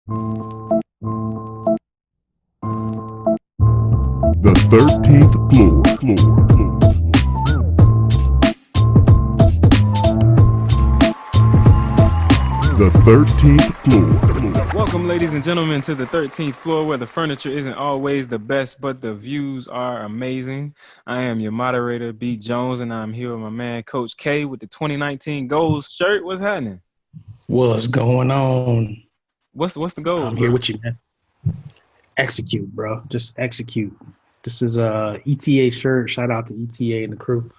The 13th floor. The 13th floor. Welcome, ladies and gentlemen, to the 13th floor where the furniture isn't always the best, but the views are amazing. I am your moderator, B. Jones, and I'm here with my man, Coach K, with the 2019 goals shirt. What's happening? What's going on? What's the goal? I'm here with you, man. Execute, bro. Just execute. This is a ETA shirt. Shout out to ETA and the crew.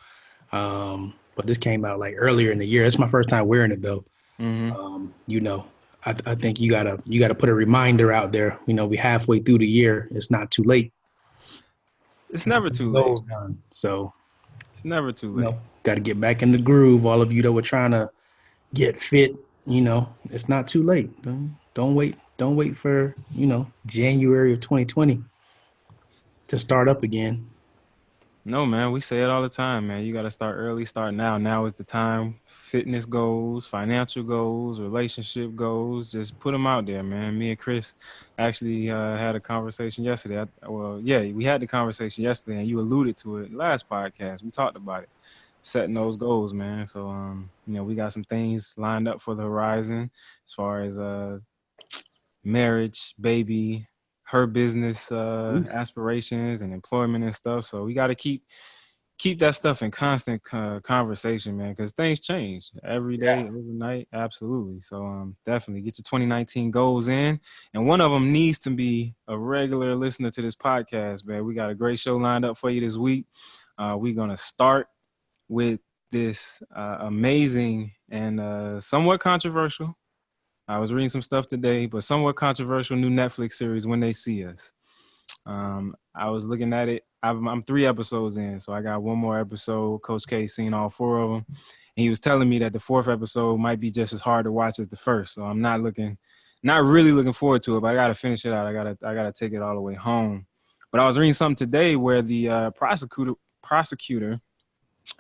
But this came out like earlier in the year. It's my first time wearing it though. I think you gotta put a reminder out there. We halfway through the year. It's not too late. It's never too late. So It's never too late. Got to get back in the groove. All of you that were trying to get fit, it's not too late. Don't wait. Don't wait for January of 2020 to start up again. No, man, we say it all the time, man. You got to start early, start now. Now is the time. Fitness goals, financial goals, relationship goals. Just put them out there, man. Me and Chris actually had a conversation yesterday. We had the conversation yesterday, and you alluded to it last podcast. We talked about it, setting those goals, man. So, we got some things lined up for the horizon as far as marriage, baby, her business aspirations and employment and stuff. So we got to keep that stuff in constant conversation, man, because things change every day, overnight. Absolutely. So definitely get your 2019 goals in. And one of them needs to be a regular listener to this podcast, man. We got a great show lined up for you this week. We're going to start with this amazing and somewhat controversial. I was reading some stuff today, but somewhat controversial new Netflix series, When They See Us. I was looking at it. I'm 3 episodes in, so I got one more episode. Coach K seen all 4 of them, and he was telling me that the 4th episode might be just as hard to watch as the first. So I'm not really looking forward to it, but I got to finish it out. I gotta take it all the way home. But I was reading something today where the prosecutor,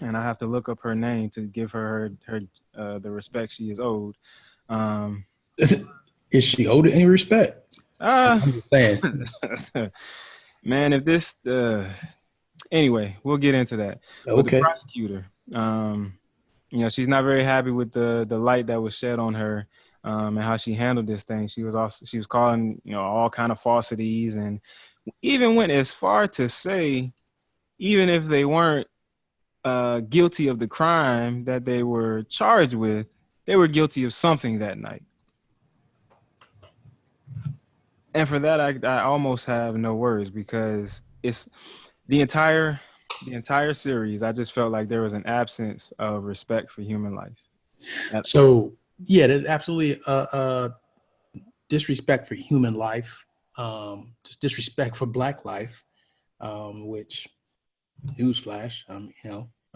and I have to look up her name to give her the respect she is owed. Is she owed any respect? I'm just saying. Man, if this anyway, we'll get into that. Okay. But the prosecutor, she's not very happy with the light that was shed on her and how she handled this thing. She was calling all kind of falsities, and even went as far to say, even if they weren't guilty of the crime that they were charged with, they were guilty of something that night. And for that, I almost have no words, because it's the entire series. I just felt like there was an absence of respect for human life. So yeah, there's absolutely a disrespect for human life, just disrespect for Black life, which, newsflash, I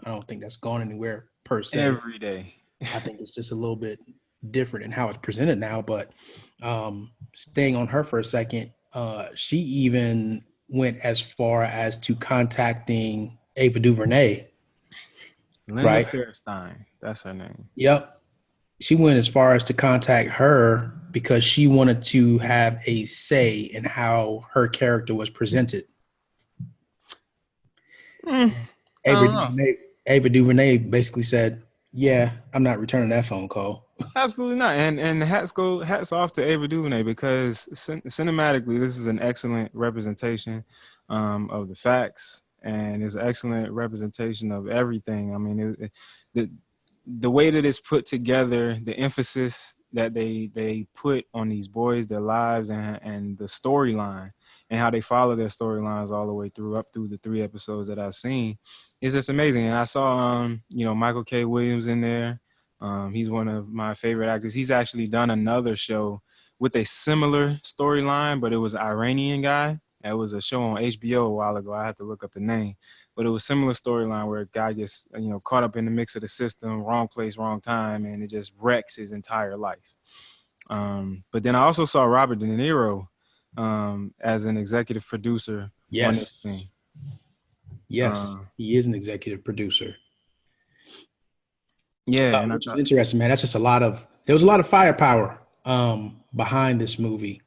don't think that's gone anywhere per se. Every day. I think it's just a little bit different in how it's presented now. But staying on her for a second, she even went as far as to contacting Ava DuVernay. Linda Fairstein, that's her name. Yep. She went as far as to contact her because she wanted to have a say in how her character was presented. Ava DuVernay basically said, "Yeah, I'm not returning that phone call." Absolutely not. And hats off to Ava DuVernay, because cinematically, this is an excellent representation of the facts, and it's an excellent representation of everything. I mean, the way that it's put together, the emphasis that they put on these boys, their lives, and the storyline, and how they follow their storylines all the way up through the 3 episodes that I've seen, is just amazing. And I saw Michael K. Williams in there. He's one of my favorite actors. He's actually done another show with a similar storyline, but it was an Iranian guy. It was a show on HBO a while ago. I had to look up the name, but it was a similar storyline where a guy gets caught up in the mix of the system, wrong place, wrong time, and it just wrecks his entire life. But then I also saw Robert De Niro as an executive producer on this thing. Yes, he is an executive producer. Yeah, which is interesting, man. That's just there was a lot of firepower behind this movie.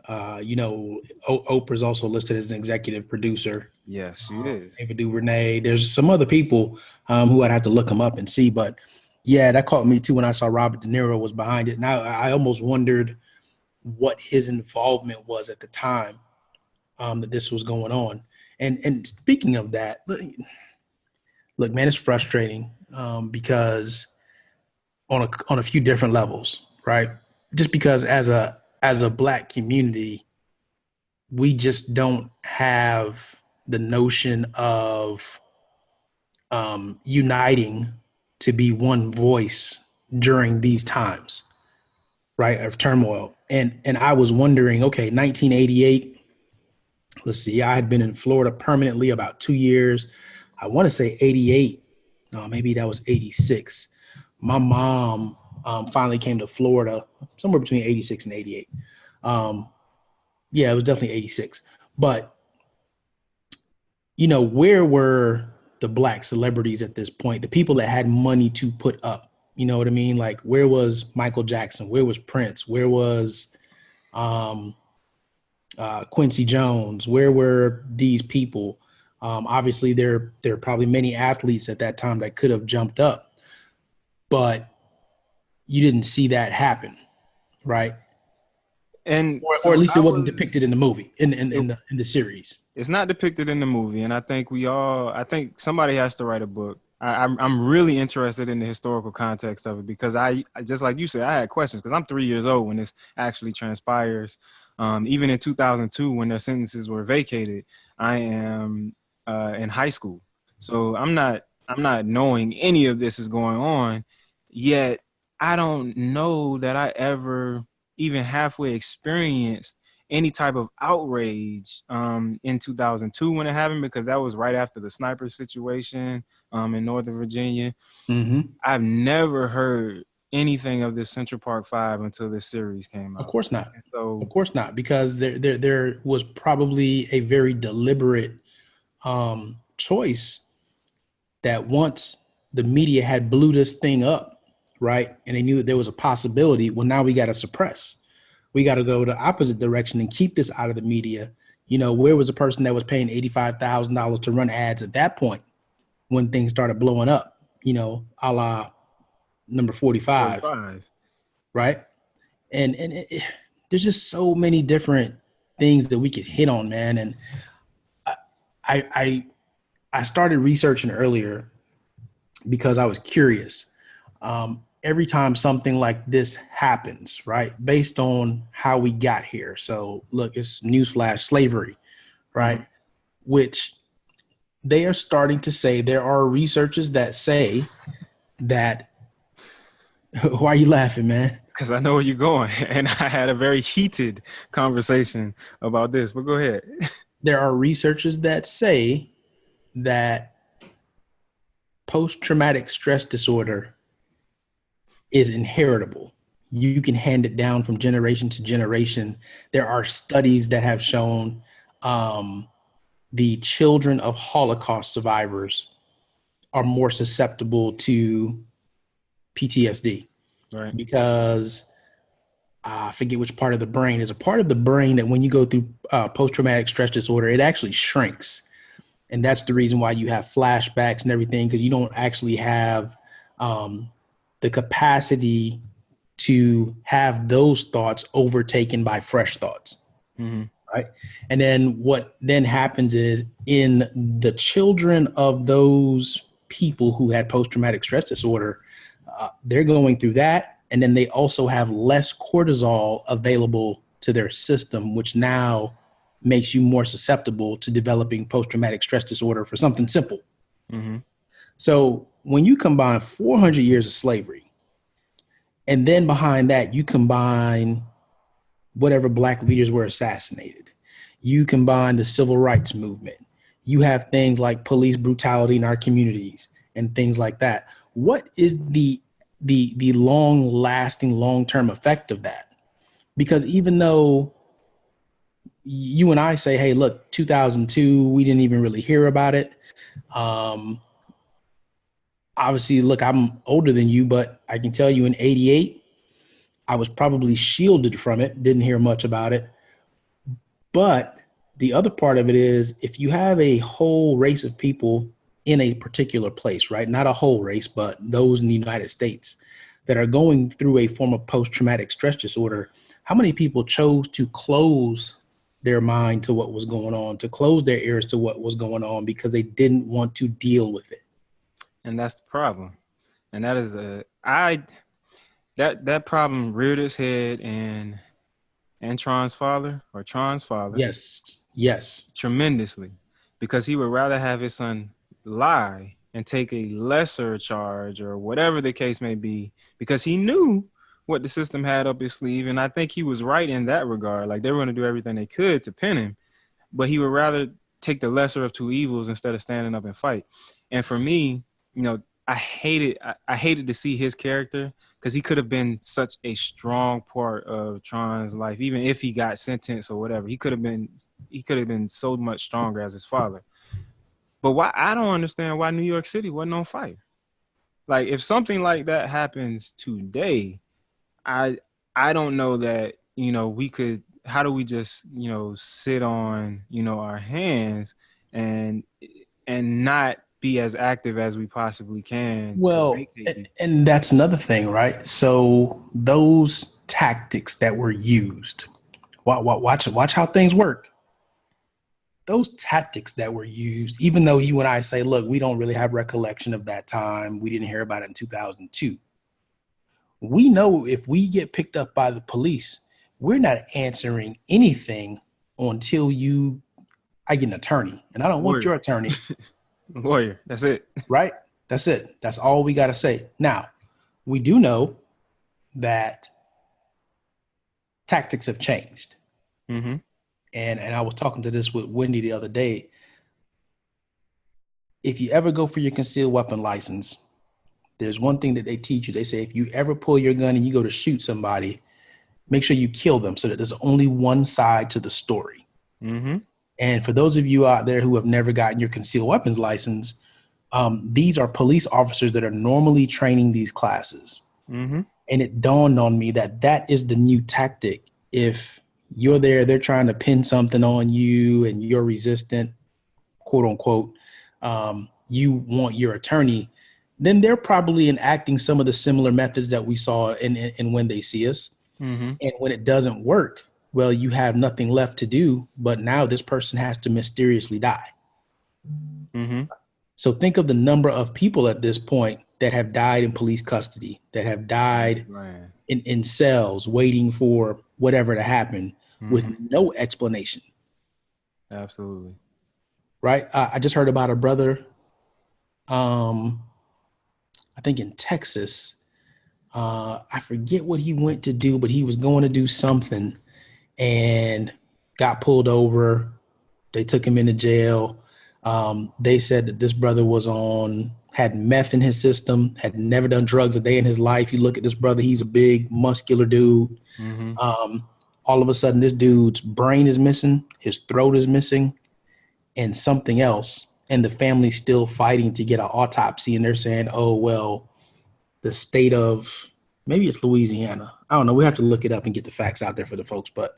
Oprah's also listed as an executive producer. Yes, she is. Ava DuVernay. There's some other people who I'd have to look them up and see. But yeah, that caught me too when I saw Robert De Niro was behind it. Now I almost wondered what his involvement was at the time that this was going on. And speaking of that, look, man, it's frustrating because on a few different levels, right? Just because as a Black community, we just don't have the notion of uniting to be one voice during these times, right, of turmoil. And I was wondering, okay, 1988, let's see, I had been in Florida permanently about 2 years. I want to say 88. No, maybe that was 86. My mom finally came to Florida somewhere between 86 and 88. Yeah, it was definitely 86. But, where were the Black celebrities at this point? The people that had money to put up, you know what I mean? Like, where was Michael Jackson? Where was Prince? Where was Quincy Jones? Where were these people? Obviously, there are probably many athletes at that time that could have jumped up, but you didn't see that happen, right? And or at least it wasn't depicted in the movie, in the series. It's not depicted in the movie, and I think somebody has to write a book. I'm really interested in the historical context of it because I just like you said, I had questions because I'm 3 years old when this actually transpires. Even in 2002, when their sentences were vacated, I am in high school, so I'm not knowing any of this is going on. Yet I don't know that I ever even halfway experienced any type of outrage in 2002 when it happened, because that was right after the sniper situation in Northern Virginia. Mm-hmm. I've never heard anything of this Central Park 5 until this series came out. Of course not. So, of course not, because there was probably a very deliberate choice that once the media had blew this thing up, right, and they knew that there was a possibility, well, now we got to suppress. We got to go the opposite direction and keep this out of the media. Where was the person that was paying $85,000 to run ads at that point when things started blowing up, a la number 45. Right? And there's just so many different things that we could hit on, man. And I started researching earlier because I was curious. Every time something like this happens, right, based on how we got here. So look, it's newsflash, slavery, right? Mm-hmm. Which they are starting to say, there are researchers that say that, why are you laughing, man? Because I know where you're going. And I had a very heated conversation about this, but go ahead. There are researchers that say that post-traumatic stress disorder is inheritable. You can hand it down from generation to generation. There are studies that have shown the children of Holocaust survivors are more susceptible to PTSD, right? Because I forget which part of the brain. There's a part of the brain that when you go through post-traumatic stress disorder, it actually shrinks. And that's the reason why you have flashbacks and everything, because you don't actually have the capacity to have those thoughts overtaken by fresh thoughts. Mm-hmm. Right. And then what then happens is, in the children of those people who had post-traumatic stress disorder, they're going through that. And then they also have less cortisol available to their system, which now makes you more susceptible to developing post-traumatic stress disorder for something simple. Mm-hmm. So when you combine 400 years of slavery, and then behind that, you combine whatever Black leaders were assassinated, you combine the civil rights movement, you have things like police brutality in our communities and things like that. What is the long-lasting, long-term effect of that? Because even though you and I say, hey, look, 2002, we didn't even really hear about it. Obviously, look, I'm older than you, but I can tell you in 88, I was probably shielded from it, didn't hear much about it. But the other part of it is if you have a whole race of people in a particular place, right? Not a whole race, but those in the United States that are going through a form of post-traumatic stress disorder, how many people chose to close their mind to what was going on, to close their ears to what was going on because they didn't want to deal with it? And that's the problem. And that is that problem reared its head in Tron's father Yes. tremendously, because he would rather have his son lie and take a lesser charge or whatever the case may be, because he knew what the system had up his sleeve. And I think he was right in that regard. Like, they were going to do everything they could to pin him, but he would rather take the lesser of two evils instead of standing up and fight. And for me, I hated to see his character, because he could have been such a strong part of Tron's life. Even if he got sentenced or whatever, he could have been so much stronger as his father. But why, I don't understand why New York City wasn't on fire. Like, if something like that happens today, I don't know that, we could, how do we just, sit on, our hands and not be as active as we possibly can. Well, and that's another thing, right? So those tactics that were used, watch how things work. Those tactics that were used, even though you and I say, look, we don't really have recollection of that time, we didn't hear about it in 2002. We know if we get picked up by the police, we're not answering anything until I get an attorney, and I don't want your attorney. Lawyer, that's it. Right? That's it. That's all we got to say. Now, we do know that tactics have changed. Mm-hmm. And I was talking to this with Wendy the other day. If you ever go for your concealed weapon license, there's one thing that they teach you. They say, if you ever pull your gun and you go to shoot somebody, make sure you kill them so that there's only one side to the story. Mm-hmm. And for those of you out there who have never gotten your concealed weapons license, these are police officers that are normally training these classes. Mm-hmm. And it dawned on me that is the new tactic. If you're there, they're trying to pin something on you and you're resistant, quote unquote, you want your attorney, then they're probably enacting some of the similar methods that we saw in When They See Us. Mm-hmm. And when it doesn't work, well, you have nothing left to do, but now this person has to mysteriously die. Mm-hmm. So think of the number of people at this point that have died in police custody, that have died in cells waiting for whatever to happen with no explanation. Absolutely. Right? I just heard about a brother, I think in Texas. I forget what he went to do, but he was going to do something and got pulled over. They took him into jail. They said that this brother had meth in his system, had never done drugs a day in his life. You look at this brother, he's a big, muscular dude. Mm-hmm. All of a sudden, this dude's brain is missing, his throat is missing, and something else. And the family's still fighting to get an autopsy. And they're saying, oh, well, the state of, maybe it's Louisiana. I don't know. We have to look it up and get the facts out there for the folks. But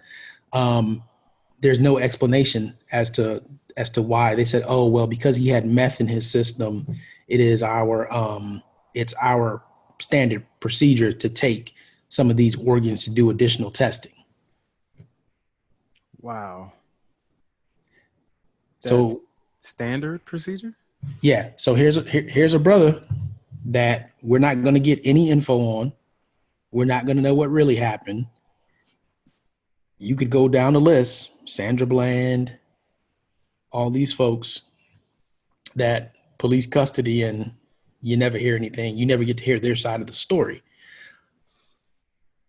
there's no explanation as to why. They said, oh, well, because he had meth in his system, it's our standard procedure to take some of these organs to do additional testing. Wow. So standard procedure? Yeah. So here's a brother that we're not going to get any info on. We're not going to know what really happened. You could go down the list, Sandra Bland, all these folks that police custody, and you never hear anything. You never get to hear their side of the story.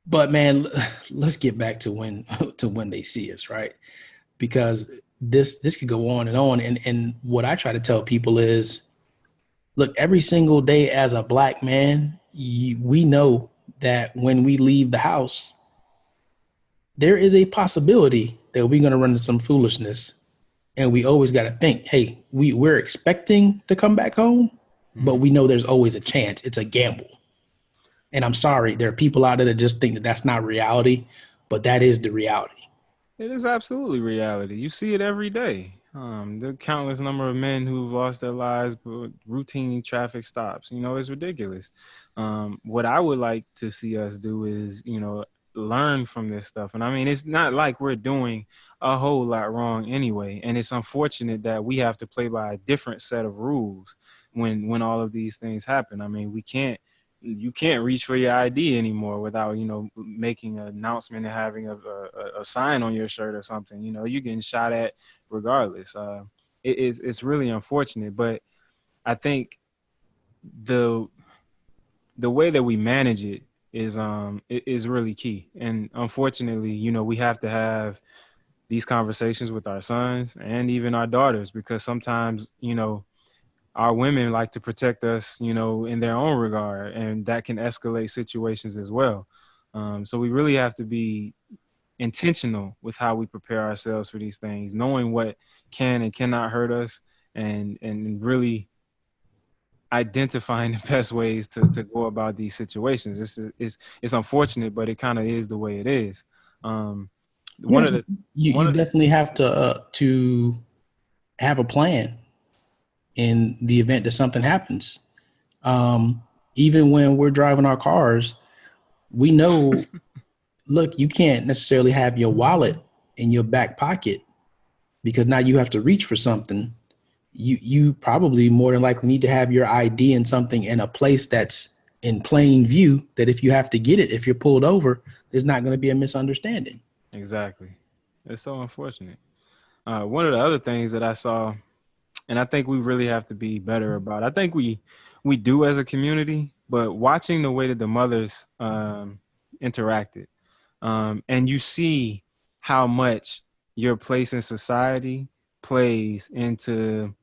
But man, let's get back to when they see us, right? Because this could go on. And what I try to tell people is, look, every single day as a Black man, we know that when we leave the house, there is a possibility that we're going to run into some foolishness. And we always got to think, hey, we're expecting to come back home, but we know there's always a chance. It's a gamble. And I'm sorry, there are people out there that just think that that's not reality, but that is the reality. It is absolutely reality. You see it every day. The countless number of men who've lost their lives, but routine traffic stops. You know, it's ridiculous. What I would like to see us do is, you know, learn from this stuff. And I mean, it's not like we're doing a whole lot wrong anyway. And it's unfortunate that we have to play by a different set of rules when all of these things happen. I mean, you can't reach for your ID anymore without, you know, making an announcement and having a sign on your shirt or something. You know, you're getting shot at regardless. It's really unfortunate, but I think the way that we manage it is really key. And unfortunately, you know, we have to have these conversations with our sons and even our daughters, because sometimes, you know, our women like to protect us, you know, in their own regard, and that can escalate situations as well. So we really have to be intentional with how we prepare ourselves for these things, knowing what can and cannot hurt us, and really identifying the best ways to go about these situations. It's unfortunate, but it kind of is the way it is. You definitely have to have a plan in the event that something happens. Even when we're driving our cars, we know, look, you can't necessarily have your wallet in your back pocket because now you have to reach for something. You probably more than likely need to have your ID and something in a place that's in plain view, that if you have to get it, if you're pulled over, there's not going to be a misunderstanding. Exactly. It's so unfortunate. One of the other things that I saw, and I think we really have to be better about, I think we do as a community, but watching the way that the mothers interacted, and you see how much your place in society plays into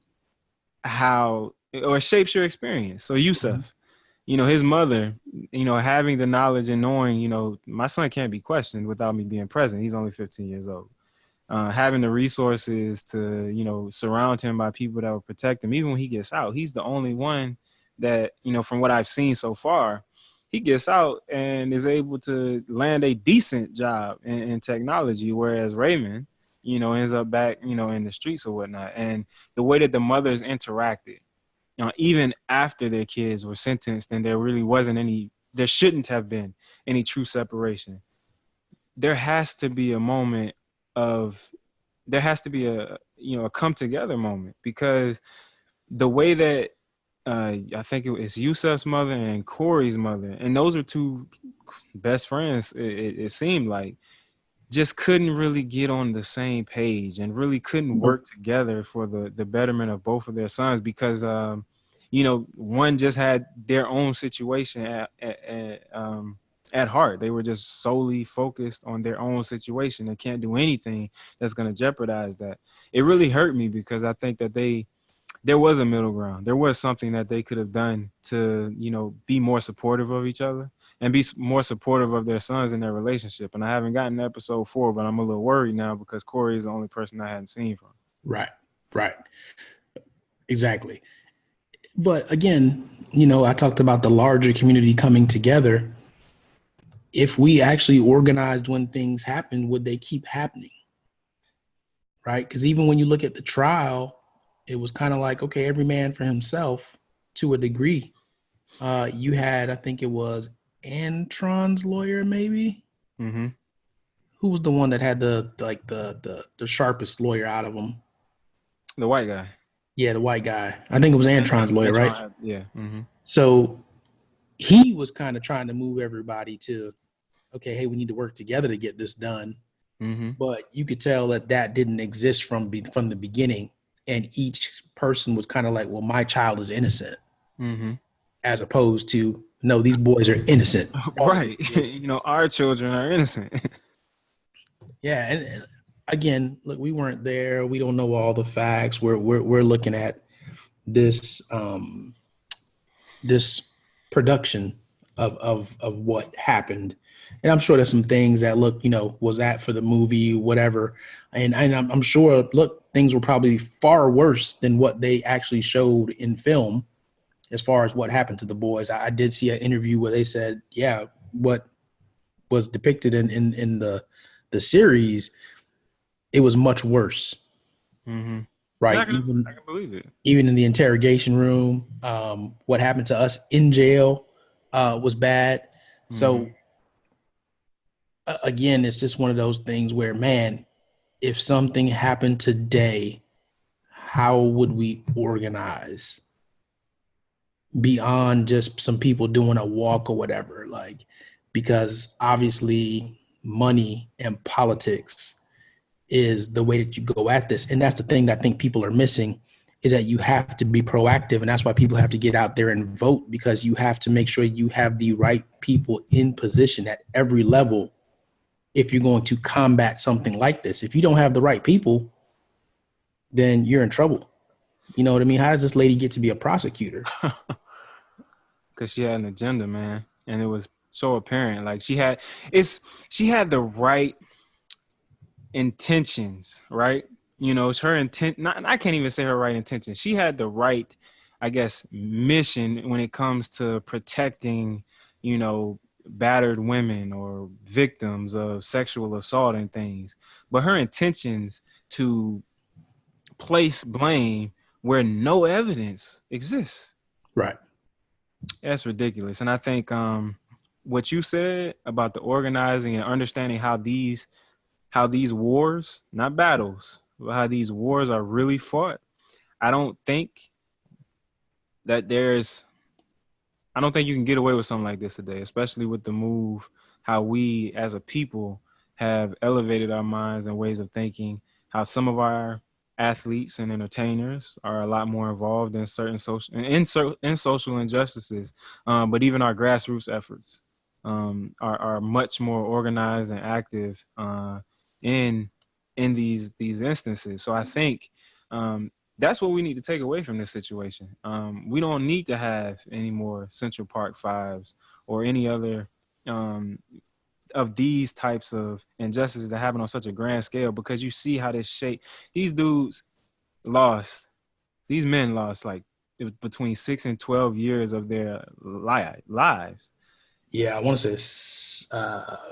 how, or shapes your experience. So Yusuf, you know, his mother, you know, having the knowledge and knowing, you know, my son can't be questioned without me being present. He's only 15 years old. Having the resources to, you know, surround him by people that will protect him. Even when he gets out, he's the only one that, you know, from what I've seen so far, he gets out and is able to land a decent job in technology, whereas Raymond, you know, ends up back, you know, in the streets or whatnot. And the way that the mothers interacted, you know, even after their kids were sentenced and there shouldn't have been any true separation. There has to be a moment there has to be a come together moment, because the way that I think it's Yusuf's mother and Corey's mother, and those are two best friends, it seemed like, just couldn't really get on the same page and really couldn't work together for the betterment of both of their sons, because you know, one just had their own situation at heart. They were just solely focused on their own situation. They can't do anything that's going to jeopardize that. It really hurt me, because I think that there was a middle ground. There was something that they could have done to, you know, be more supportive of each other and be more supportive of their sons in their relationship. And I haven't gotten to episode 4, but I'm a little worried now because Corey is the only person I hadn't seen from. Right. Exactly. But again, you know, I talked about the larger community coming together. If we actually organized when things happen, would they keep happening? Right? Because even when you look at the trial, it was kind of like, okay, every man for himself to a degree. You had, I think it was Antron's lawyer, maybe. Mm-hmm. Who was the one that had the sharpest lawyer out of them? The white guy. Yeah, the white guy. I think it was Antron's lawyer, right? Yeah. Mm-hmm. So he was kind of trying to move everybody to, okay, hey, we need to work together to get this done. Mm-hmm. But you could tell that didn't exist from the beginning. And each person was kind of like, well, my child is innocent. Mm-hmm. As opposed to, no, these boys are innocent. Right. You know, our children are innocent. Yeah. And again, look, we weren't there. We don't know all the facts. We're looking at this this production of what happened. And I'm sure there's some things that, look, you know, was that for the movie, whatever. And I'm sure, look, things were probably far worse than what they actually showed in film. as far as what happened to the boys. I did see an interview where they said, yeah, what was depicted in the series, it was much worse. Mm-hmm. Right. I can believe it. Even in the interrogation room, what happened to us in jail was bad. So again, it's just one of those things where, man, if something happened today, how would we organize beyond just some people doing a walk or whatever? Like, because obviously money and politics is the way that you go at this. And that's the thing that I think people are missing, is that you have to be proactive. And that's why people have to get out there and vote, because you have to make sure you have the right people in position at every level if you're going to combat something like this. If you don't have the right people, then you're in trouble. You know what I mean? How does this lady get to be a prosecutor? Because she had an agenda, man. And it was so apparent. Like she had the right intentions, right? You know, it's her intent. I can't even say her right intentions. She had the right, I guess, mission when it comes to protecting, you know, battered women or victims of sexual assault and things. But her intentions to place blame where no evidence exists. Right. That's ridiculous. And I think what you said about the organizing and understanding how these wars, not battles, but how these wars are really fought, I don't think you can get away with something like this today, especially with the move, how we as a people have elevated our minds and ways of thinking, how some of our athletes and entertainers are a lot more involved in certain social injustices, but even our grassroots efforts are much more organized and active in these instances. So I think that's what we need to take away from this situation. We don't need to have any more Central Park Fives or any other of these types of injustices that happen on such a grand scale, because you see how this shape. These men lost like between 6 and 12 years of their lives. Yeah, I want to say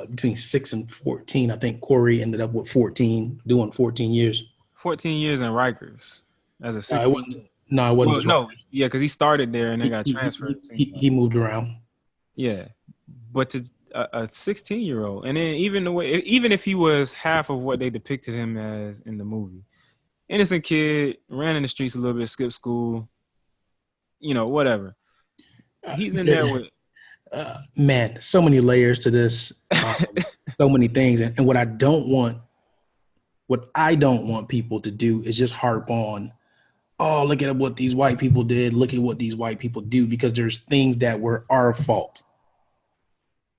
between 6 and 14. I think Corey ended up with 14, doing 14 years. 14 years in Rikers as a 16. It wasn't. No, yeah, because he started there and then got transferred. He moved around. Yeah, but to a 16-year-old, and then even if he was half of what they depicted him as in the movie, innocent kid, ran in the streets a little bit, skipped school, you know, whatever. He's in there with. Man, so many layers to this, so many things, and what I don't want people to do is just harp on, oh, look at what these white people did, look at what these white people do, because there's things that were our fault,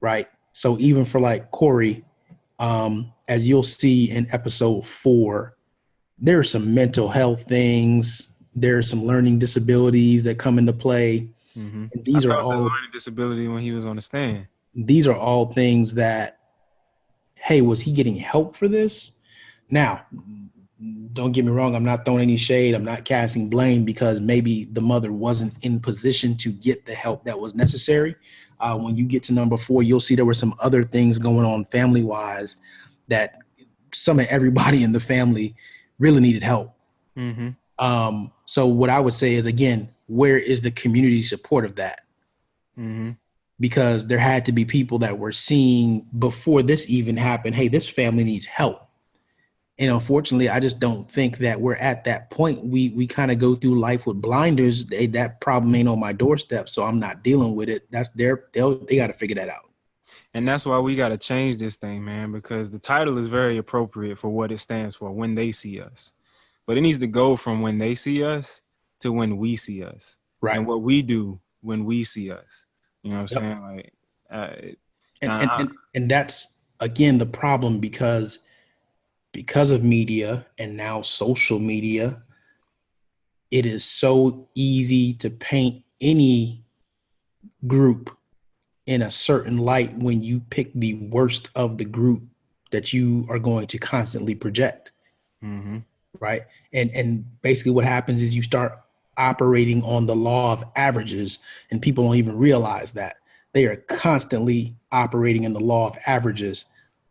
right? So even for like Corey, as you'll see in episode 4, there are some mental health things, there are some learning disabilities that come into play. Mm-hmm. And these are all learning disability when he was on the stand. These are all things that, hey, was he getting help for this? Now, don't get me wrong. I'm not throwing any shade. I'm not casting blame, because maybe the mother wasn't in position to get the help that was necessary. When you get to number 4, you'll see there were some other things going on family-wise that some of everybody in the family really needed help. Mm-hmm. So what I would say is, again, where is the community support of that? Mm-hmm. Because there had to be people that were seeing before this even happened, hey, this family needs help. And unfortunately, I just don't think that we're at that point. We kind of go through life with blinders. That problem ain't on my doorstep, so I'm not dealing with it. That's they got to figure that out. And that's why we got to change this thing, man, because the title is very appropriate for what it stands for, when they see us. But it needs to go from when they see us to when we see us. Right. And what we do when we see us. You know what I'm saying? Like, and that's, again, the problem, because of media and now social media, it is so easy to paint any group in a certain light when you pick the worst of the group that you are going to constantly project. Mm-hmm. Right. And basically what happens is you start operating on the law of averages, and people don't even realize that. They are constantly operating in the law of averages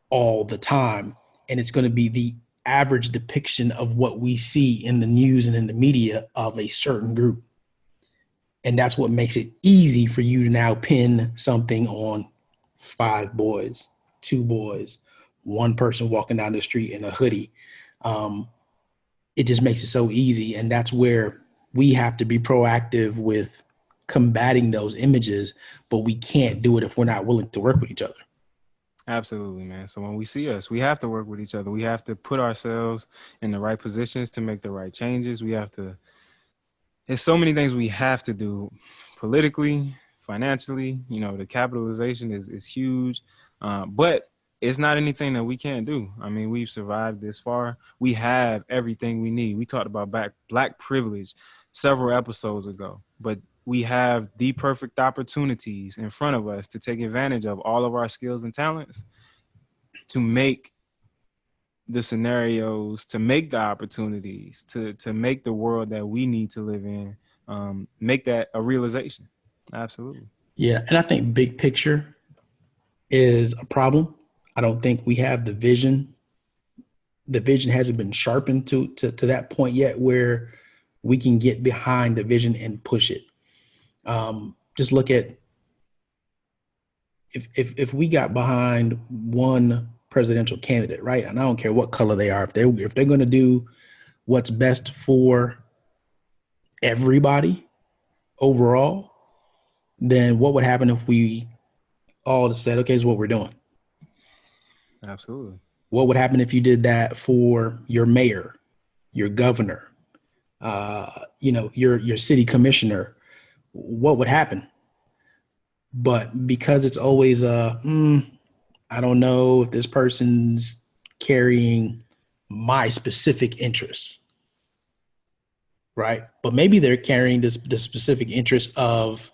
all the time. And it's going to be the average depiction of what we see in the news and in the media of a certain group. And that's what makes it easy for you to now pin something on 5 boys, 2 boys, 1 person walking down the street in a hoodie. It just makes it so easy. And that's where we have to be proactive with combating those images, but we can't do it if we're not willing to work with each other. Absolutely, man. So when we see us, we have to work with each other. We have to put ourselves in the right positions to make the right changes. There's so many things we have to do politically, financially. The capitalization is huge, but it's not anything that we can't do. I mean, we've survived this far. We have everything we need. We talked about black privilege several episodes ago, but we have the perfect opportunities in front of us to take advantage of all of our skills and talents to make the scenarios, to make the opportunities, to make the world that we need to live in, make that a realization. Absolutely. Yeah. And I think big picture is a problem. I don't think we have the vision. The vision hasn't been sharpened to that point yet where we can get behind the vision and push it. Just look at if we got behind one presidential candidate, right? And I don't care what color they are. If they're going to do what's best for everybody overall, then what would happen if we all just said, okay, this is what we're doing? Absolutely. What would happen if you did that for your mayor, your governor, your city commissioner? What would happen? But because it's always I don't know if this person's carrying my specific interests, right? But maybe they're carrying the specific interest of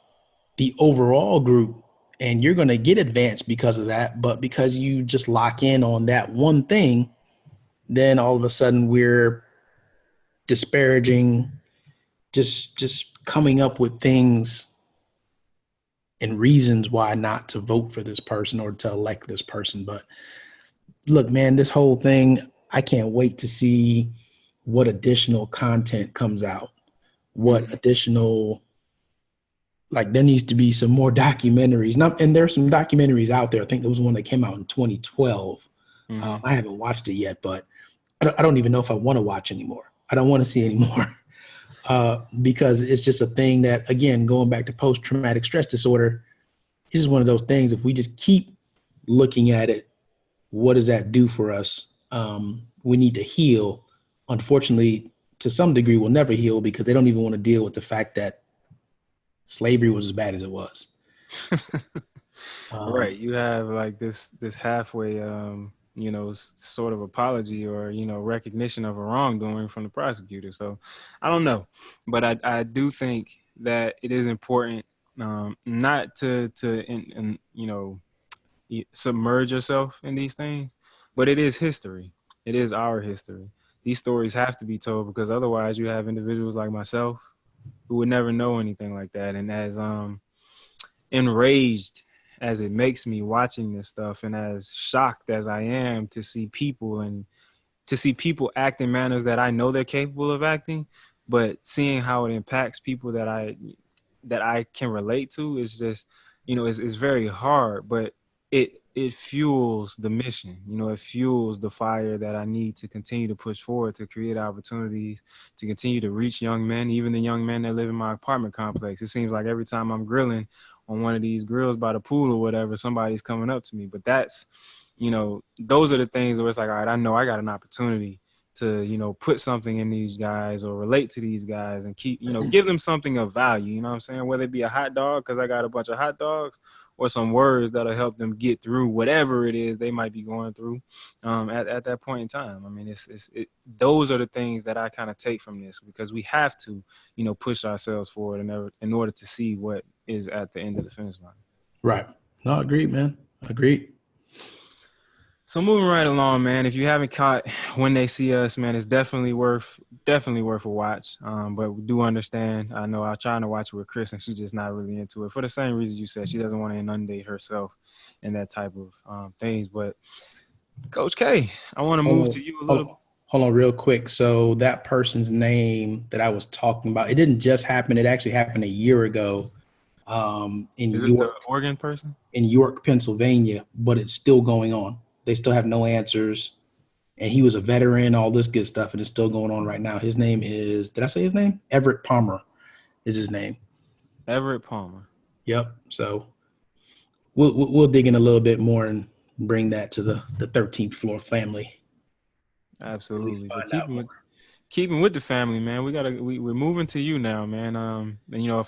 the overall group, and you're going to get advanced because of that. But because you just lock in on that one thing, then all of a sudden we're disparaging, just coming up with things and reasons why not to vote for this person or to elect this person. But look, man, this whole thing, I can't wait to see what additional content comes out, what additional, like there needs to be some more documentaries. And there's some documentaries out there. I think there was one that came out in 2012. I haven't watched it yet, but I don't even know if I want to watch anymore. I don't want to see anymore. Because it's just a thing that, again, going back to post-traumatic stress disorder, it's just one of those things. If we just keep looking at it, what does that do for us? We need to heal. Unfortunately, to some degree, we'll never heal because they don't even want to deal with the fact that slavery was as bad as it was. Right. You have like this halfway, sort of apology or, recognition of a wrongdoing from the prosecutor. So I don't know, but I do think that it is important not to submerge yourself in these things, but it is history. It is our history. These stories have to be told because otherwise you have individuals like myself who would never know anything like that. And as enraged as it makes me watching this stuff and as shocked as I am to see people act in manners that I know they're capable of acting, but seeing how it impacts people that I can relate to is just, it's very hard, but it fuels the mission. It fuels the fire that I need to continue to push forward, to create opportunities, to continue to reach young men, even the young men that live in my apartment complex. It seems like every time I'm grilling on one of these grills by the pool or whatever, somebody's coming up to me. But that's, those are the things where it's like, all right, I know I got an opportunity to, put something in these guys or relate to these guys and keep, give them something of value, you know what I'm saying? Whether it be a hot dog, because I got a bunch of hot dogs, or some words that'll help them get through whatever it is they might be going through at that point in time. I mean, those are the things that I kind of take from this because we have to, push ourselves forward in order to see what is at the end of the finish line. Right. No, agreed, man. Agreed. So moving right along, man, if you haven't caught When They See Us, man, it's definitely worth definitely worth a watch. But we do understand. I know I'm trying to watch it with Chris, and she's just not really into it for the same reasons you said. She doesn't want to inundate herself in that type of things. But Coach K, I want to move to you a little. Hold on real quick. So that person's name that I was talking about, it didn't just happen. It actually happened a year ago in Is this York, the Oregon person? in York, Pennsylvania, but it's still going on. They still have no answers. And he was a veteran, all this good stuff, and it's still going on right now. His name is, did I say his name? Everett Palmer is his name. Everett Palmer. Yep. So we'll dig in a little bit more and bring that to the 13th floor family. Absolutely. But keeping with the family, man. We're moving to you now, man. And you know,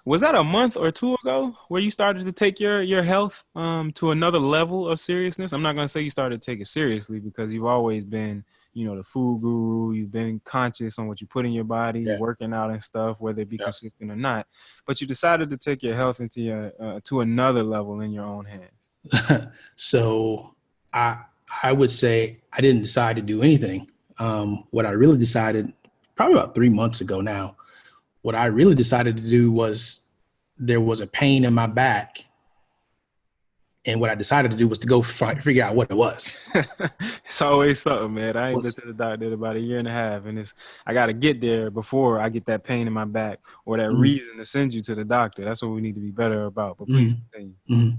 was that a month or two ago where you started to take your health to another level of seriousness? I'm not gonna say you started to take it seriously because you've always been, you know, the food guru. You've been conscious on what you put in your body, working out and stuff, whether it be consistent or not. But you decided to take your health into your to another level in your own hands. So I would say I didn't decide to do anything. What I really decided probably about 3 months ago now, what I really decided to do was there was a pain in my back. And what I decided to do was to go figure out what it was. It's always something, man. I ain't been to the doctor in about a year and a half. And I got to get there before I get that pain in my back or that reason to send you to the doctor. That's what we need to be better about. But please continue.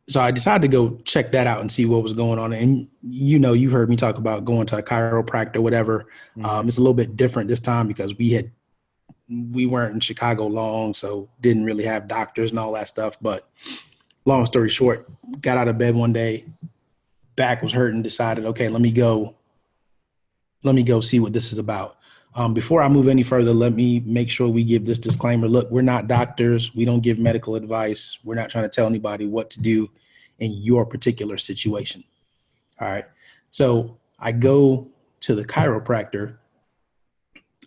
So I decided to go check that out and see what was going on. And, you know, you've heard me talk about going to a chiropractor, whatever. It's a little bit different this time because we weren't in Chicago long, so didn't really have doctors and all that stuff. But long story short, got out of bed one day, back was hurting, decided, okay, let me go see what this is about. Before I move any further, let me make sure we give this disclaimer. Look, we're not doctors. We don't give medical advice. We're not trying to tell anybody what to do in your particular situation. All right. So I go to the chiropractor,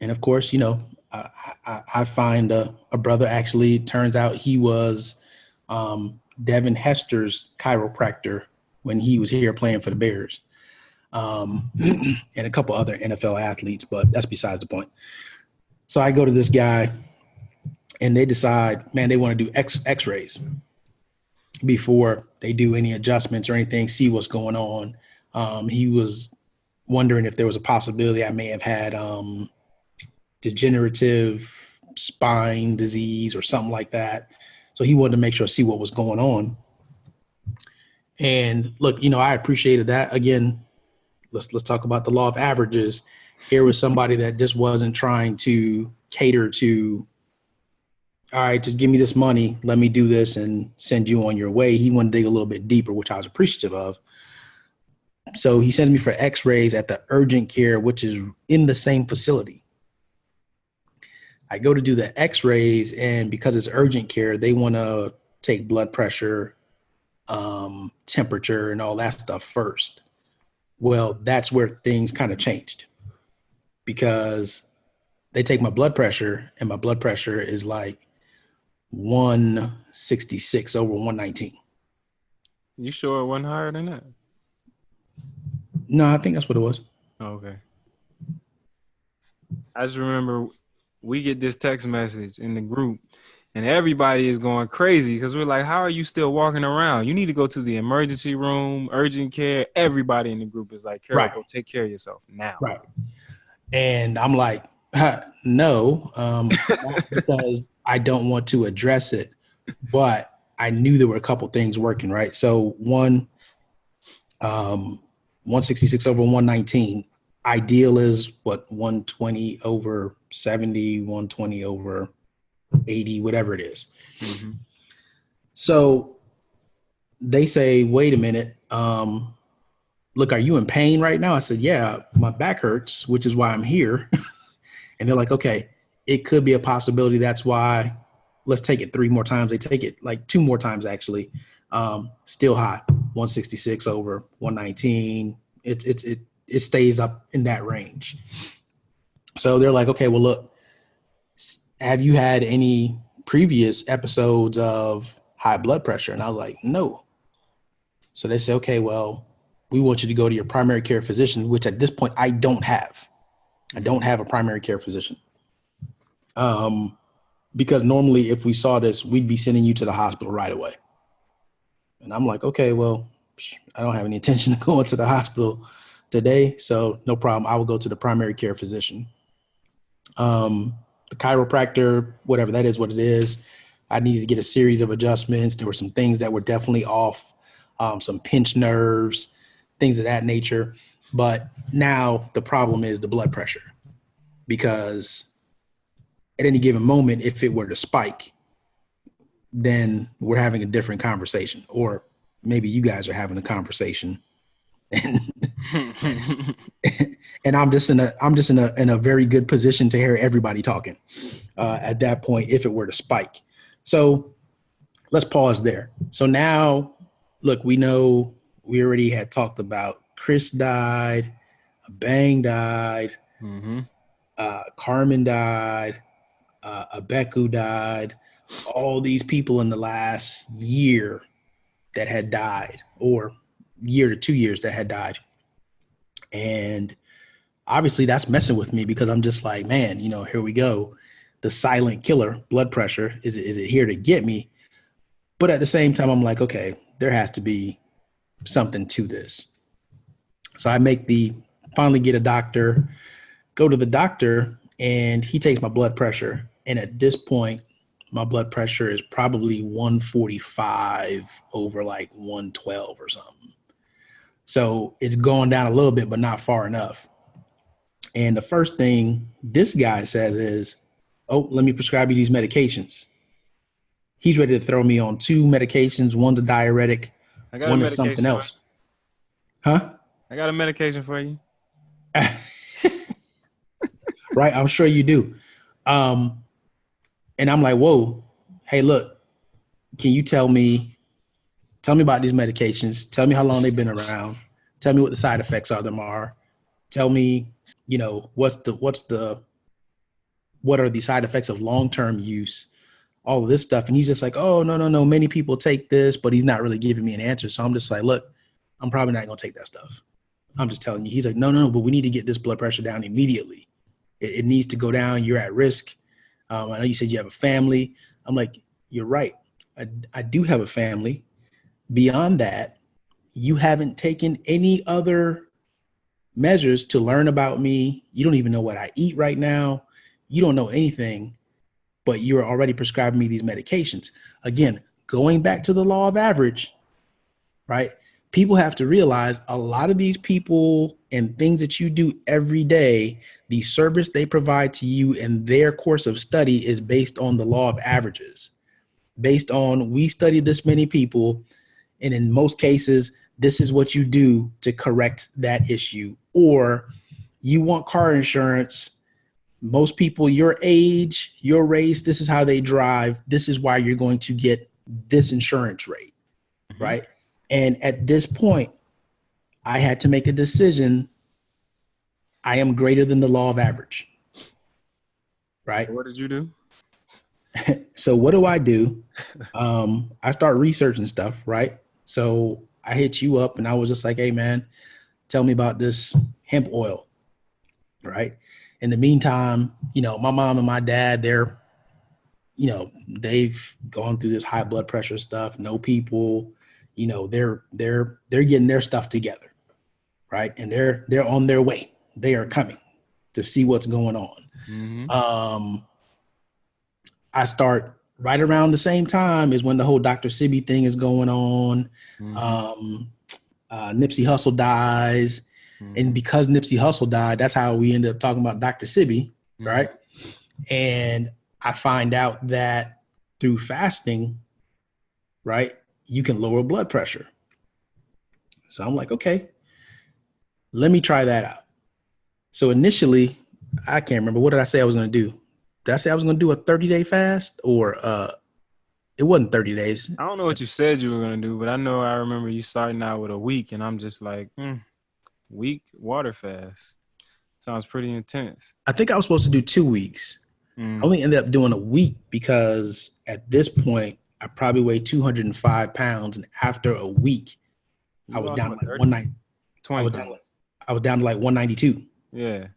and of course, you know, I find a brother. Actually, turns out he was Devin Hester's chiropractor when he was here playing for the Bears. And a couple other NFL athletes, but that's besides the point. So I go to this guy and they decide, man, they want to do x-rays before they do any adjustments or anything, see what's going on. He was wondering if there was a possibility I may have had degenerative spine disease or something like that. So he wanted to make sure, see what was going on. And look, you know, I appreciated that. Again, let's talk about the law of averages. Here was somebody that just wasn't trying to cater to, all right, just give me this money, let me do this and send you on your way. He wanted to dig a little bit deeper, which I was appreciative of. So he sends me for x-rays at the urgent care, which is in the same facility. I go to do the x-rays, and because it's urgent care, they want to take blood pressure, temperature, and all that stuff first. Well, that's where things kind of changed because they take my blood pressure, and my blood pressure is like 166 over 119. You sure it wasn't higher than that? No, I think that's what it was. Okay. I just remember we get this text message in the group and everybody is going crazy because we're like, how are you still walking around? You need to go to the emergency room, urgent care. Everybody in the group is like, Carol, go take care of yourself now. Right. And I'm like, no, because I don't want to address it. But I knew there were a couple things working, right? So 166 over 119. Ideal is what, 120 over 70, 120 over 80, whatever it is. Mm-hmm. So they say, wait a minute. Look, are you in pain right now? I said, yeah, my back hurts, which is why I'm here. And they're like, okay, it could be a possibility. That's why let's take it 3 more times. They take it like 2 more times, actually. Still high, 166 over 119. It stays up in that range. So they're like, okay, well, look, have you had any previous episodes of high blood pressure? And I was like, no. So they say, okay, well, we want you to go to your primary care physician, which at this point I don't have. I don't have a primary care physician. Because normally if we saw this, we'd be sending you to the hospital right away. And I'm like, okay, well, I don't have any intention of going to the hospital today. So no problem. I will go to the primary care physician. The chiropractor, whatever that is, what it is. I needed to get a series of adjustments. There were some things that were definitely off, some pinched nerves, things of that nature. But now the problem is the blood pressure, because at any given moment, if it were to spike, then we're having a different conversation, or maybe you guys are having a conversation, and and I'm just in a very good position to hear everybody talking at that point if it were to spike. So let's pause there. So now, look, we know we already had talked about Chris died, Bang died, Carmen died, Abeku died, all these people in the last year that had died, or year to 2 years that had died. And obviously that's messing with me, because I'm just like, man, here we go. The silent killer, blood pressure, is it here to get me? But at the same time, I'm like, okay, there has to be something to this. So I finally get a doctor, go to the doctor, and he takes my blood pressure. And at this point, my blood pressure is probably 145 over like 112 or something. So it's going down a little bit, but not far enough. And the first thing this guy says is, oh, let me prescribe you these medications. He's ready to throw me on 2 medications. One's a diuretic, one is something else. Huh? I got a medication for you. Right, I'm sure you do. And I'm like, whoa, hey, look, can you tell me about these medications? Tell me how long they've been around. Tell me what the side effects of them are. Tell me, what are the side effects of long-term use, all of this stuff. And he's just like, oh, no. Many people take this, but he's not really giving me an answer. So I'm just like, look, I'm probably not going to take that stuff. I'm just telling you. He's like, no, but we need to get this blood pressure down immediately. It needs to go down. You're at risk. I know you said you have a family. I'm like, you're right. I do have a family. Beyond that, you haven't taken any other measures to learn about me. You don't even know what I eat right now. You don't know anything, but you're already prescribing me these medications. Again, going back to the law of average, right? People have to realize a lot of these people and things that you do every day, the service they provide to you and their course of study is based on the law of averages, based on we studied this many people. And in most cases, this is what you do to correct that issue. Or you want car insurance. Most people your age, your race, this is how they drive. This is why you're going to get this insurance rate, right? And at this point, I had to make a decision. I am greater than the law of average, right? So what did you do? So what do? I start researching stuff, right? So I hit you up and I was just like, hey, man, tell me about this hemp oil, right? In the meantime, my mom and my dad, they've gone through this high blood pressure stuff. No people, they're getting their stuff together, right? And they're on their way. They are coming to see what's going on. I start right around the same time is when the whole Dr. Sebi thing is going on. Nipsey Hussle dies. And because Nipsey Hussle died, that's how we ended up talking about Dr. Sebi, right? And I find out that through fasting, right, you can lower blood pressure. So I'm like, okay, let me try that out. So initially, I can't remember. What did I say I was going to do? Did I say I was going to do a 30-day fast, or it wasn't 30 days? I don't know what you said you were going to do, but I remember you starting out with a week, and I'm just like, week water fast. Sounds pretty intense. I think I was supposed to do 2 weeks. I only ended up doing a week because at this point, I probably weighed 205 pounds. And after a week, I was down to like 190. I was down to like 192. Yeah.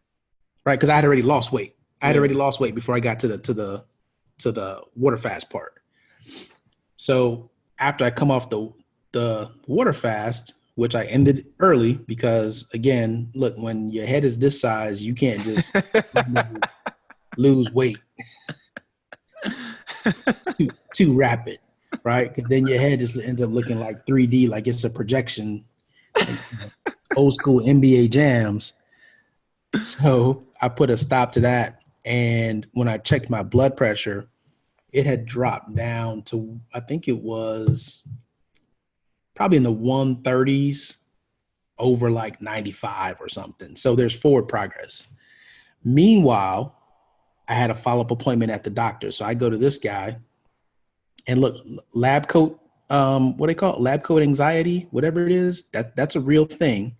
right? Because I had already lost weight. I had Yeah. already lost weight before I got to the water fast part. So after I come off the water fast, which I ended early because again, look, when your head is this size, you can't just lose weight too rapid, right? Because then your head just ends up looking like 3D, like it's a projection, like, old school NBA jams. So I put a stop to that. And when I checked my blood pressure, it had dropped down to, I think it was probably in the 130s over like 95 or something. So there's forward progress. Meanwhile, I had a follow-up appointment at the doctor. So I go to this guy and look, lab coat, what they call it? Lab coat anxiety, whatever it is, that's a real thing.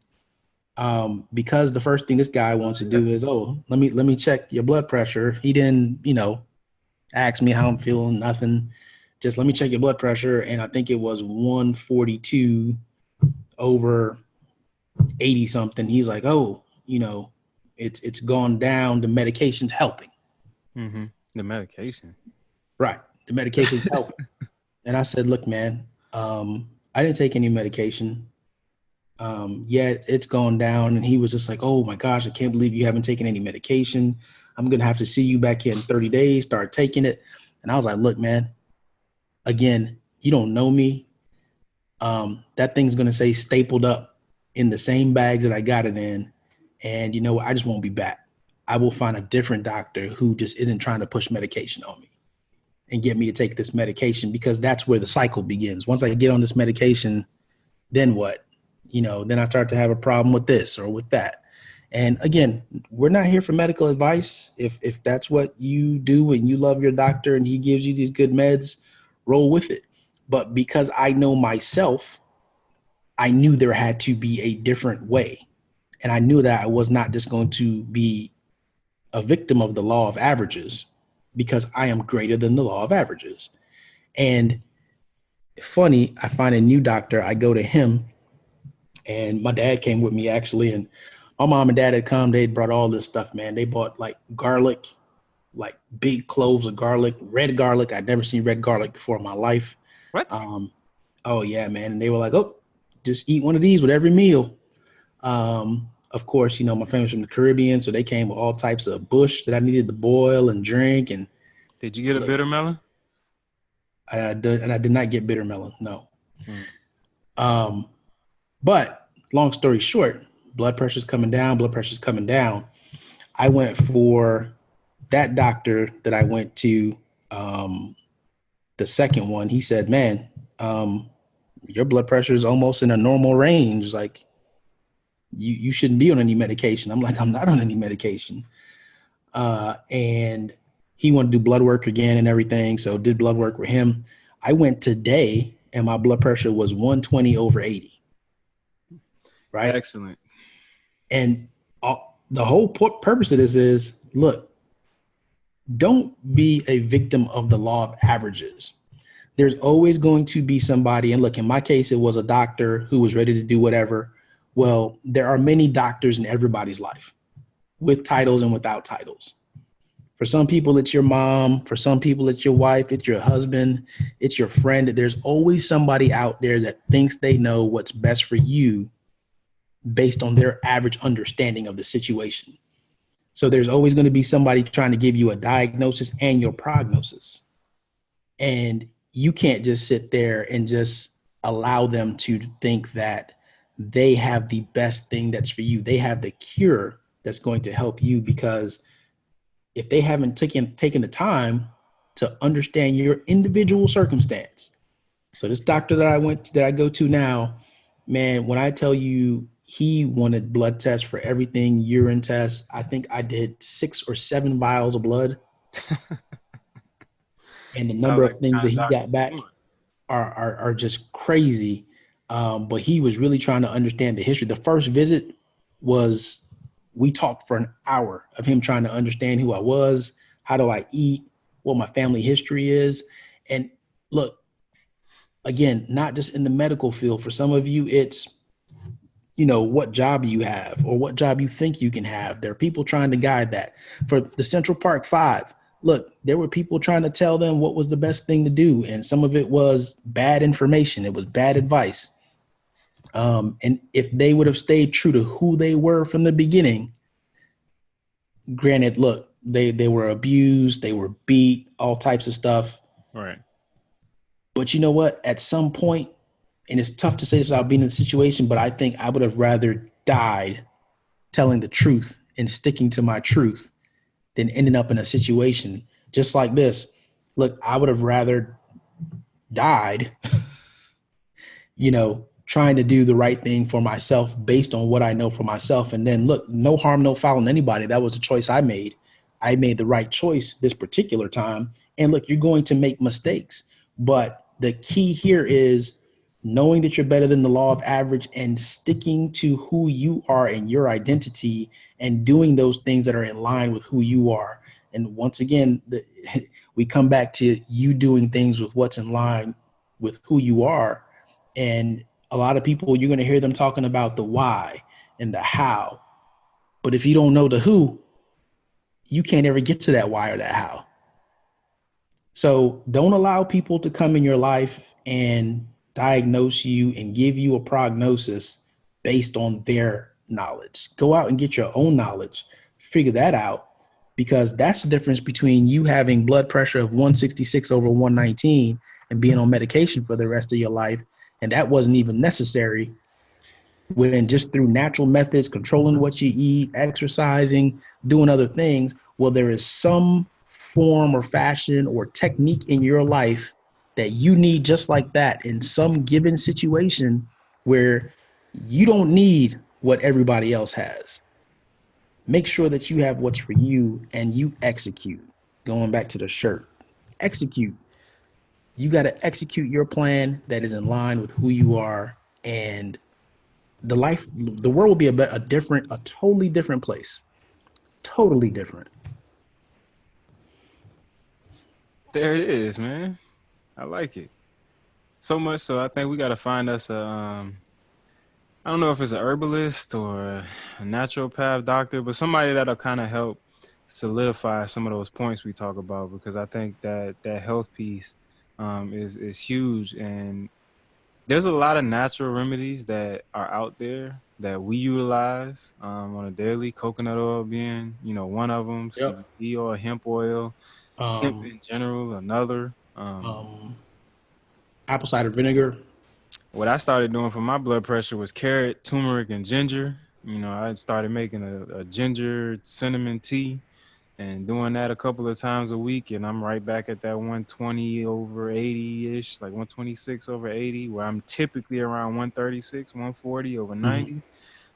Because the first thing this guy wants to do is, oh, let me check your blood pressure. He didn't, ask me how I'm feeling, nothing. Just let me check your blood pressure. And I think it was 142 over 80 something. He's like, oh, it's gone down. The medication's helping. Mm-hmm. The medication. Right. The medication's helping. And I said, look, man, I didn't take any medication. Yet it's gone down. And he was just like, oh my gosh, I can't believe you haven't taken any medication. I'm going to have to see you back here in 30 days, start taking it. And I was like, look, man, again, you don't know me. That thing's going to say stapled up in the same bags that I got it in. And I just won't be back. I will find a different doctor who just isn't trying to push medication on me and get me to take this medication, because that's where the cycle begins. Once I get on this medication, then what? Then I start to have a problem with this or with that. And again, we're not here for medical advice. If that's what you do and you love your doctor and he gives you these good meds, roll with it. But because I know myself, I knew there had to be a different way. And I knew that I was not just going to be a victim of the law of averages, because I am greater than the law of averages. And funny, I find a new doctor, I go to him, and my dad came with me actually, and my mom and dad had come, they brought all this stuff, man. They bought like garlic, like big cloves of garlic, red garlic. I'd never seen red garlic before in my life. What? Oh yeah, man. And they were like, oh, just eat one of these with every meal. Of course, my family's from the Caribbean, so they came with all types of bush that I needed to boil and drink. And Did you get a bitter melon? I did not get bitter melon, no. But long story short, blood pressure's coming down. I went for that doctor that I went to, the second one. He said, man, your blood pressure is almost in a normal range. Like, you shouldn't be on any medication. I'm like, I'm not on any medication. And he wanted to do blood work again and everything. So did blood work with him. I went today and my blood pressure was 120 over 80. Right. Excellent. And the whole purpose of this is, look, don't be a victim of the law of averages. There's always going to be somebody. And look, in my case, it was a doctor who was ready to do whatever. Well, there are many doctors in everybody's life, with titles and without titles. For some people, it's your mom. For some people, it's your wife. It's your husband. It's your friend. There's always somebody out there that thinks they know what's best for you based on their average understanding of the situation. So there's always going to be somebody trying to give you a diagnosis and your prognosis. And you can't just sit there and just allow them to think that they have the best thing that's for you. They have the cure that's going to help you, because if they haven't taken the time to understand your individual circumstance. So this doctor that I go to now, man, when I tell you he wanted blood tests for everything, urine tests, I think I did 6 or 7 vials of blood. And the number of things that he got back are just crazy. But he was really trying to understand the history. The first visit we talked for an hour of him trying to understand who I was, how do I eat, what my family history is. And look, again, not just in the medical field. For some of you, it's what job you have or what job you think you can have. There are people trying to guide that. For the Central Park Five, look, there were people trying to tell them what was the best thing to do. And some of it was bad information. It was bad advice. And if they would have stayed true to who they were from the beginning, granted, look, they were abused, they were beat, all types of stuff. Right. But you know what? At some point, and it's tough to say this without being in the situation, but I think I would have rather died telling the truth and sticking to my truth than ending up in a situation just like this. Look, I would have rather died, trying to do the right thing for myself based on what I know for myself. And then look, no harm, no foul in anybody. That was a choice I made. I made the right choice this particular time. And look, you're going to make mistakes, but the key here is knowing that you're better than the law of average and sticking to who you are and your identity and doing those things that are in line with who you are. And once again, we come back to you doing things with what's in line with who you are. And a lot of people, you're going to hear them talking about the why and the how. But if you don't know the who, you can't ever get to that why or that how. So don't allow people to come in your life and diagnose you and give you a prognosis based on their knowledge. Go out and get your own knowledge, figure that out, because that's the difference between you having blood pressure of 166 over 119 and being on medication for the rest of your life. And that wasn't even necessary when just through natural methods, controlling what you eat, exercising, doing other things. Well, there is some form or fashion or technique in your life that you need just like that in some given situation where you don't need what everybody else has. Make sure that you have what's for you and you execute. Going back to the shirt, execute. You got to execute your plan that is in line with who you are, and the world will be a totally different place. Totally different. There it is, man. I like it. So much so I think we got to find us I don't know if it's a herbalist or a naturopath doctor, but somebody that'll kind of help solidify some of those points we talk about, because I think that health piece is huge, and there's a lot of natural remedies that are out there that we utilize on a daily. Coconut oil being, one of them. Yep. CBD oil, hemp oil, hemp in general, another. Apple cider vinegar. What I started doing for my blood pressure was carrot, turmeric, and ginger. I started making a ginger cinnamon tea and doing that a couple of times a week, and I'm right back at that 120 over 80-ish, like 126 over 80, where I'm typically around 136, 140 over 90.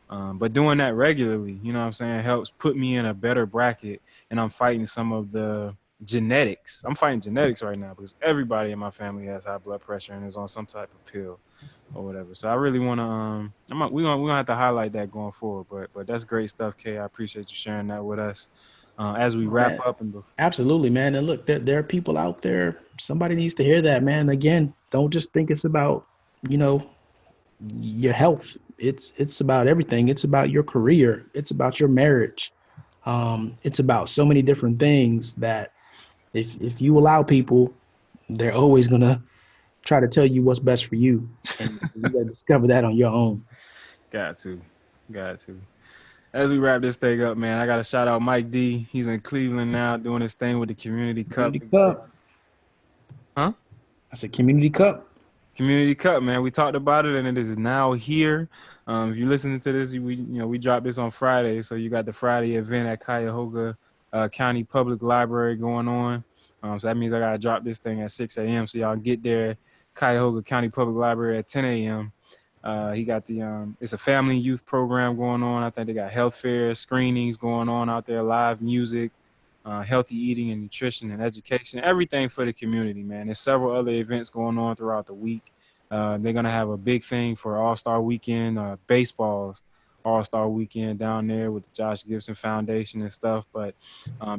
But doing that regularly, you know what I'm saying, helps put me in a better bracket, and I'm fighting some of the genetics. I'm fighting genetics right now because everybody in my family has high blood pressure and is on some type of pill or whatever. So I really want to we're gonna have to highlight that going forward. But that's great stuff, Kay. I appreciate you sharing that with us as we wrap up. Absolutely, man. And look, there are people out there. Somebody needs to hear that, man. Again, don't just think it's about your health. It's about everything. It's about your career. It's about your marriage. It's about so many different things that if you allow people, they're always gonna try to tell you what's best for you, and you gotta discover that on your own. Got to. As we wrap this thing up, man, I got to shout out Mike D. He's in Cleveland now doing his thing with the Community Cup. Huh? I said Community Cup. Community Cup, man. We talked about it, and it is now here. If you're listening to this, we dropped this on Friday, so you got the Friday event at Cuyahoga County Public Library going on. So that means I got to drop this thing at 6 a.m. So y'all get there, Cuyahoga County Public Library at 10 a.m. He got it's a family and youth program going on. I think they got health fairs, screenings going on out there, live music, healthy eating and nutrition and education, everything for the community, man. There's several other events going on throughout the week. They're going to have a big thing for All-Star Weekend, baseball's All-Star Weekend down there with the Josh Gibson Foundation and stuff. But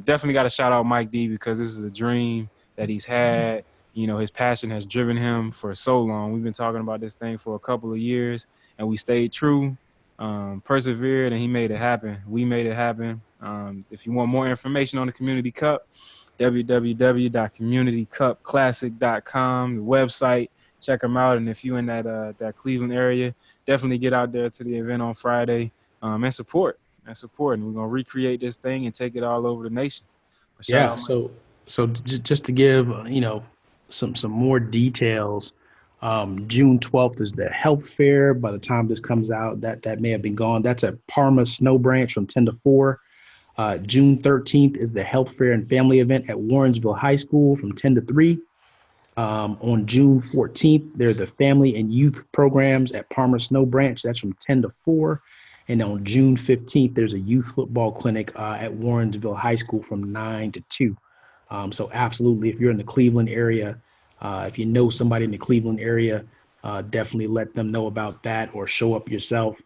definitely got to shout out Mike D, because this is a dream that he's had. His passion has driven him for so long. We've been talking about this thing for a couple of years, and we stayed true. persevered, and he made it happen. We made it happen. If you want more information on the Community Cup, www.communitycupclassic.com, the website. Check them out. And if you're in that Cleveland area, definitely get out there to the event on Friday and support. And we're gonna recreate this thing and take it all over the nation. Yeah. Just to give some more details. June 12th is the health fair. By the time this comes out, that may have been gone. That's at Parma Snow Branch from 10 to 4. June 13th is the health fair and family event at Warrensville High School from 10 to 3. On June 14th, there are the family and youth programs at Parma Snow Branch. That's from 10 to 4. And on June 15th, there's a youth football clinic at Warrensville High School from 9 to 2. So absolutely, if you're in the Cleveland area, if you know somebody in the Cleveland area, definitely let them know about that or show up yourself.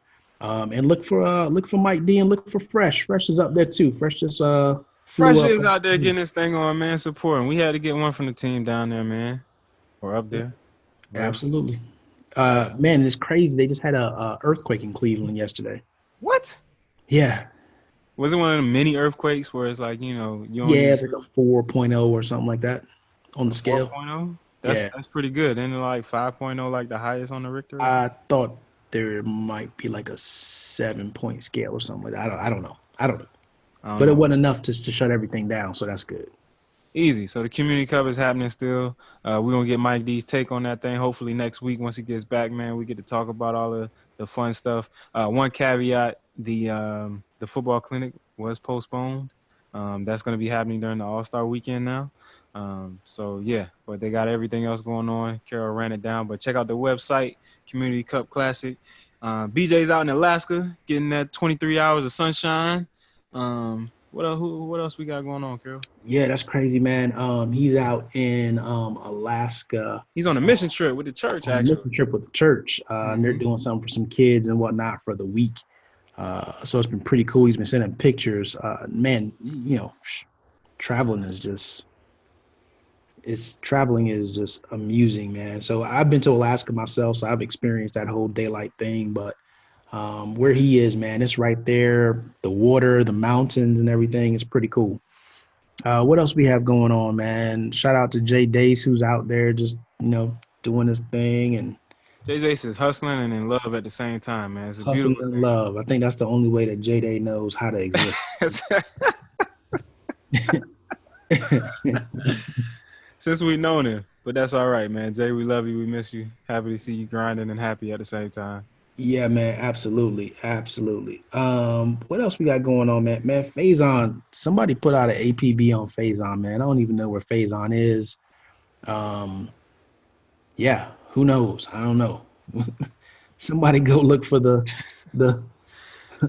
And look for Mike D and look for Fresh. Fresh is up there too. Fresh just Fresh is out there getting this thing on, man, supporting. We had to get one from the team down there, man, or up there. Absolutely. Man, it's crazy. They just had a earthquake in Cleveland yesterday. What? Yeah. Was it one of the mini earthquakes where it's like, it's like a 4.0 or something like that on the scale. 4.0? That's pretty good. Isn't it like 5.0, like the highest on the Richter? I thought there might be like a 7-point scale or something like that. I don't know. But it wasn't enough to shut everything down, so that's good. Easy. So the Community Cup is happening still. We're going to get Mike D's take on that thing. Hopefully next week, once he gets back, man, we get to talk about all the fun stuff. One caveat, the football clinic was postponed. That's going to be happening during the All-Star weekend now. But they got everything else going on. Carol ran it down. But check out the website, Community Cup Classic. BJ's out in Alaska getting that 23 hours of sunshine. What else we got going on, Carol? Yeah, that's crazy, man. He's out in Alaska. He's on a mission trip with the church, actually. Mission trip with the church. And they're doing something for some kids and whatnot for the week. So it's been pretty cool. He's been sending pictures. Man, traveling is just amusing, man. So I've been to Alaska myself, so I've experienced that whole daylight thing. But where he is, man, it's right there. The water, the mountains, and everything is pretty cool. What else we have going on, man? Shout out to Jay Dace, who's out there just doing his thing. And Jay Dace is hustling and in love at the same time, man. It's a hustling beautiful and love. I think that's the only way that Jay Day knows how to exist. Since we've known him, but that's all right, man. Jay, we love you. We miss you. Happy to see you grinding and happy at the same time. Yeah, man. Absolutely. What else we got going on, man? Man, Faison. Somebody put out an APB on Faison, man. I don't even know where Faison is. Yeah, who knows? I don't know. Somebody go look for the.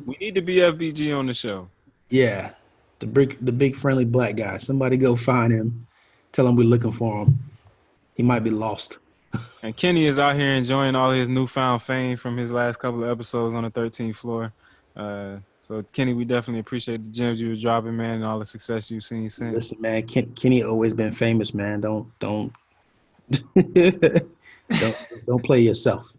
We need the BFBG on the show. Yeah, the big friendly black guy. Somebody go find him. Tell him we're looking for him. He might be lost. And Kenny is out here enjoying all his newfound fame from his last couple of episodes on the 13th floor. So, Kenny, we definitely appreciate the gems you were dropping, man, and all the success you've seen since. Listen, man, Kenny always been famous, man. Don't don't play yourself.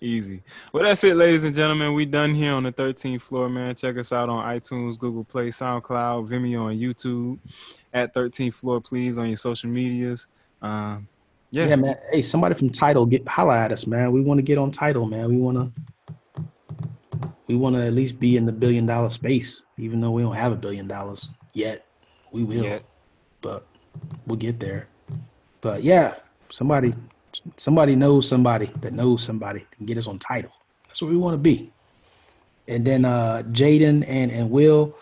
Easy. Well, that's it, ladies and gentlemen. We done here on the 13th floor, man. Check us out on iTunes, Google Play, SoundCloud, Vimeo, and YouTube. At 13th floor, please, on your social medias. Yeah, man. Hey, somebody from Tidal, holla at us, man. We want to get on Tidal, man. We want to at least be in the $1 billion space, even though we don't have $1 billion yet. We will, but we'll get there. But yeah, somebody knows somebody that knows somebody that can get us on Tidal. That's what we want to be. And then Jaden and Will,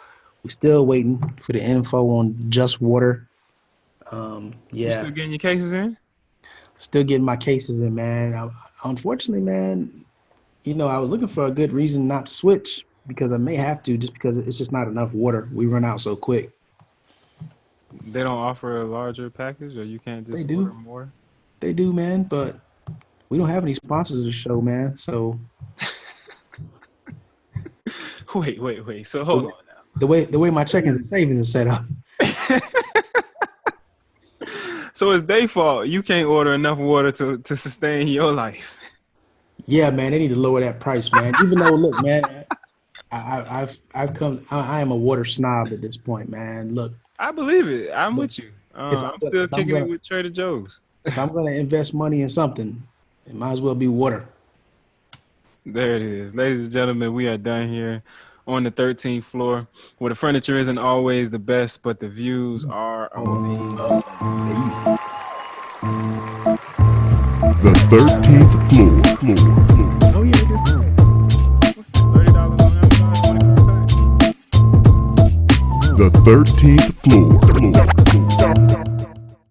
we're still waiting for the info on Just Water. You still getting your cases in? Still getting my cases in, man. Unfortunately, man, I was looking for a good reason not to switch because I may have to just because it's just not enough water. We run out so quick. They don't offer a larger package, or you can't just order more? They do, man, but we don't have any sponsors of the show, man. So wait. So hold on now. The way my check-ins and savings are set up. So it's their fault. You can't order enough water to sustain your life. Yeah, man, they need to lower that price, man. Even though, look, man, I've come. I am a water snob at this point, man. Look, I believe it. I'm but with you. if I'm still kicking it with Trader Joe's. I'm gonna invest money in something, it might as well be water. There it is. Ladies and gentlemen, we are done here on the 13th floor, where the furniture isn't always the best, but the views are amazing. The 13th floor. Oh yeah, What's this, $30 on Amazon? 25 The 13th floor.